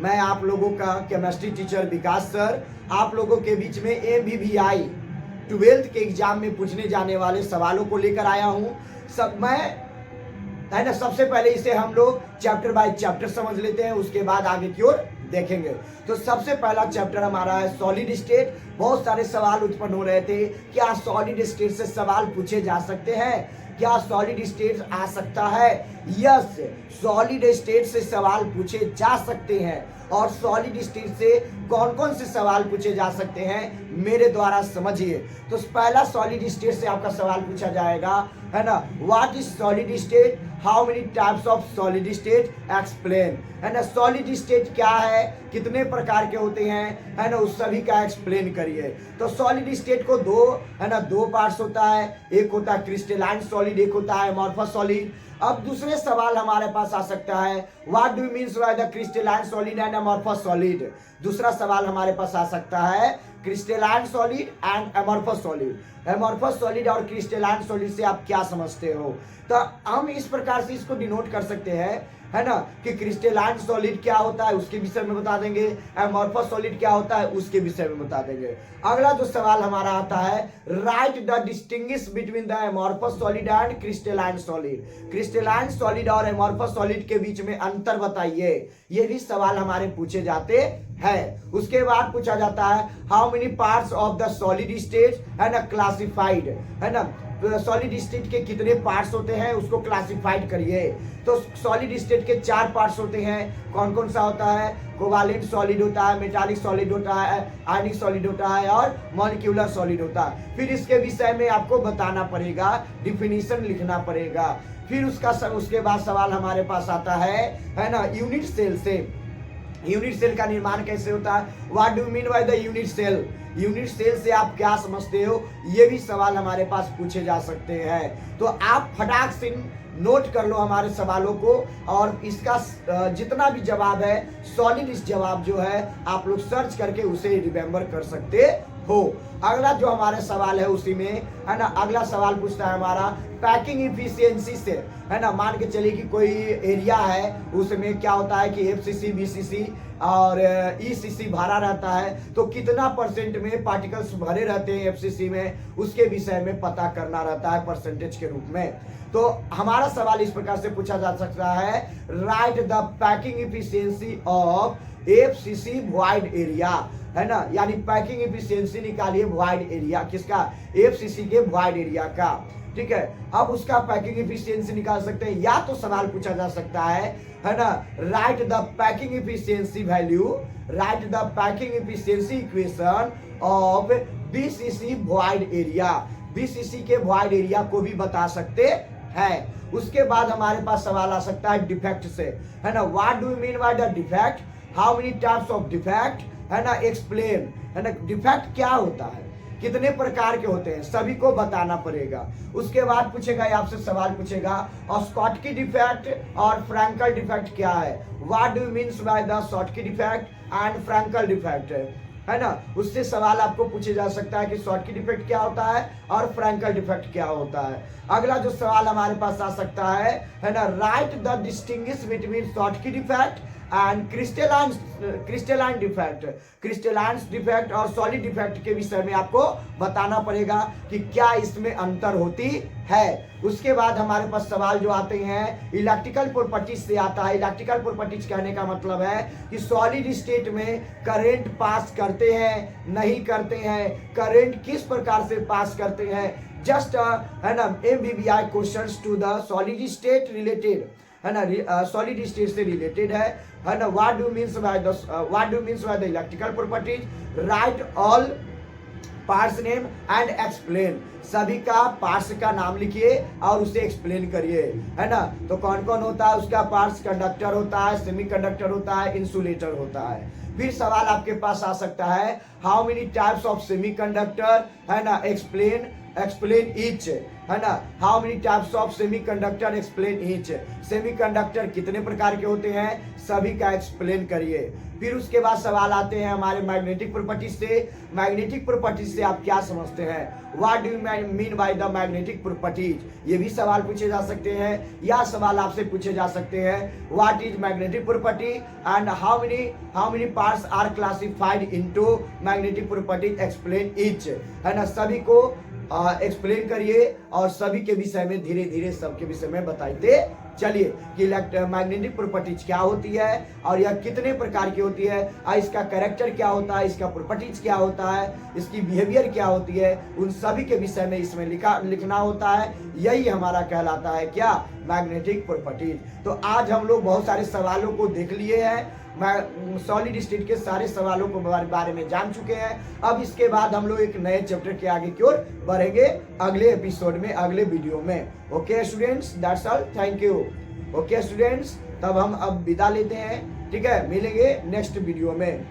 मैं आप लोगों का केमिस्ट्री टीचर विकास सर आप लोगों के बीच में ABBI 12th के एग्जाम में पूछने जाने वाले सवालों को लेकर आया हूँ। है ना, सबसे पहले इसे हम लोग चैप्टर बाय चैप्टर समझ लेते हैं, उसके बाद आगे की ओर देखेंगे। तो सबसे पहला चैप्टर हमारा है सॉलिड स्टेट। बहुत सारे सवाल उत्पन्न हो रहे थे, क्या सॉलिड स्टेट से सवाल पूछे जा सकते हैं, क्या सॉलिड स्टेट आ सकता है? यस, सॉलिड स्टेट से सवाल पूछे जा सकते हैं। और सॉलिड स्टेट से कौन कौन से सवाल पूछे जा सकते हैं मेरे द्वारा समझिए। तो पहला सॉलिड स्टेट से आपका सवाल पूछा जाएगा, है ना, what is solid state, how many types of solid state, explain. है ना, सॉलिड स्टेट क्या है, कितने प्रकार के होते हैं, है ना, उस सभी का एक्सप्लेन करिए। तो सॉलिड स्टेट को दो पार्ट्स होता है, एक होता है क्रिस्टलाइन सॉलिड, एक होता है अमॉर्फस सॉलिड। अब दूसरे सवाल हमारे पास आ सकता है, what do means by the crystalline solid and amorphous solid. दूसरा सवाल हमारे पास आ सकता है, crystalline solid and amorphous solid. Amorphous solid और क्रिस्टलाइन सॉलिड से आप क्या समझते हो? तो हम इस प्रकार से इसको डिनोट कर सकते हैं, है ना, कि क्रिस्टलाइन सॉलिड क्या होता है उसके विषय में बता देंगे, अमॉर्फस सॉलिड क्या होता है उसके विषय में बता देंगे। अगला जो सवाल हमारा आता है, right the distinguish between the amorphous solid and crystalline solid. Crystalline solid और अमॉर्फस सॉलिड के बीच में अंतर बताइए। ये भी सवाल हमारे पूछे जाते हैं। उसके बाद पूछा जाता है, how many parts of the solid state, है ना, क्लासिफाइड। है ना, सॉलिड स्टेट के कितने पार्ट्स होते हैं उसको क्लासिफाइड करिए। तो सॉलिड स्टेट के 4 पार्ट्स होते हैं। कौन कौन सा होता है? कोवालेंट सॉलिड होता है, मेटालिक सॉलिड होता है, आयनिक सॉलिड होता है और मॉलिक्यूलर सॉलिड होता है। फिर इसके विषय में आपको बताना पड़ेगा, डिफिनीशन लिखना पड़ेगा। फिर उसके बाद सवाल हमारे पास आता है ना, यूनिट सेल से। यूनिट सेल का निर्माण कैसे होता है? What do mean by the unit cell? Unit cell से आप क्या समझते हो? ये भी सवाल हमारे पास पूछे जा सकते हैं। तो आप फटाक से नोट कर लो हमारे सवालों को, और इसका जितना भी जवाब है, सॉलिड जवाब जो है आप लोग सर्च करके उसे रिमेम्बर कर सकते हो। अगला जो हमारे सवाल है उसी में, है ना, अगला सवाल पूछता है हमारा पैकिंग इफिशियंसी से। है ना, मान के चलिए कि कोई एरिया है, उसमें क्या होता है कि FCC, BCC और ECC भरा रहता है, तो कितना परसेंट में पार्टिकल्स भरे रहते हैं FCC में, उसके विषय में पता करना रहता है परसेंटेज के रूप में। तो हमारा सवाल इस प्रकार से पूछा जा सकता है, right the packing efficiency of FCC void area. है ना, यानी पैकिंग इफिशियंसी निकालिए वॉइड एरिया किसका? FCC के वॉइड एरिया का। ठीक है, अब उसका पैकिंग इफिशियंसी निकाल सकते हैं, या तो सवाल पूछा जा सकता है ना, right the packing efficiency value, right the packing efficiency equation of BCC void area. BCC के वॉइड एरिया को भी बता सकते हैं। उसके बाद हमारे पास सवाल आ सकता है डिफेक्ट से। है ना, what do you mean by the defect, how many types of defect, है ना, एक्सप्लेन। है ना, डिफेक्ट क्या होता है, कितने प्रकार के होते हैं, सभी को बताना पड़ेगा। उसके बाद पूछेगा, आपसे सवाल पूछेगा, और स्कॉटकी डिफेक्ट और फ्रैंकल डिफेक्ट क्या है? What do you means by the Schottky defect and Frenkel defect. है ना, उससे सवाल आपको पूछे जा सकता है कि स्कॉटकी डिफेक्ट क्या होता है और फ्रैंकल डिफेक्ट क्या होता है। अगला जो सवाल हमारे पास आ सकता है ना, right the distinguish between Schottky defect and crystalline defect. Crystalline defect और सॉलिड डिफेक्ट के विषय में आपको बताना पड़ेगा कि क्या इसमें अंतर होती है। उसके बाद हमारे पास सवाल जो आते हैं इलेक्ट्रिकल प्रॉपर्टीज से आता है। इलेक्ट्रिकल प्रॉपर्टीज कहने का मतलब है कि सॉलिड स्टेट में करंट पास करते हैं, नहीं करते हैं, करंट किस प्रकार से पास करते हैं। जस्ट है ना, ABBI questions to the solid state related, है ना, सॉलिड स्टेट से रिलेटेड है ना। What do means by the electrical properties, write all parts name and explain. सभी का पार्ट्स का नाम लिखिए और उसे एक्सप्लेन करिए। है ना, तो कौन कौन होता है उसका पार्ट्स? कंडक्टर होता है, सेमीकंडक्टर होता है, इंसुलेटर होता है। फिर सवाल आपके पास आ सकता है, how many types of semiconductor, है ना, एक्सप्लेन। एक्सप्लेन ईच, है ना। How many types of semiconductor, explain each. Semiconductor कितने प्रकार के होते हैं, सभी का एक्सप्लेन करिए। फिर उसके बाद सवाल आते हैं हमारे मैग्नेटिक प्रॉपर्टीज से। मैग्नेटिक प्रॉपर्टीज से आप क्या समझते हैं, what do you mean by the magnetic properties, ये भी सवाल पूछे जा सकते हैं। या सवाल आपसे पूछे जा सकते हैं, what is magnetic property and how many parts are classified into magnetic properties, explain each, है ना। सभी को एक्सप्लेन करिए और सभी के विषय में धीरे धीरे सबके विषय में बताते चलिए कि मैग्नेटिक प्रॉपर्टीज क्या होती है और यह कितने प्रकार की होती है, और इसका कैरेक्टर क्या होता है, इसका प्रॉपर्टीज क्या होता है, इसकी बिहेवियर क्या होती है, उन सभी के विषय में इसमें लिखना होता है। यही हमारा कहलाता है क्या, मैग्नेटिक प्रॉपर्टीज। तो आज हम लोग बहुत सारे सवालों को देख लिए हैं, सॉलिड स्टेट के सारे सवालों को बारे में जान चुके हैं। अब इसके बाद हम लोग एक नए चैप्टर के आगे की ओर बढ़ेंगे अगले एपिसोड में, अगले वीडियो में। Okay students, that's all, thank you. Okay students, तब हम अब विदा लेते हैं, ठीक है, मिलेंगे नेक्स्ट वीडियो में।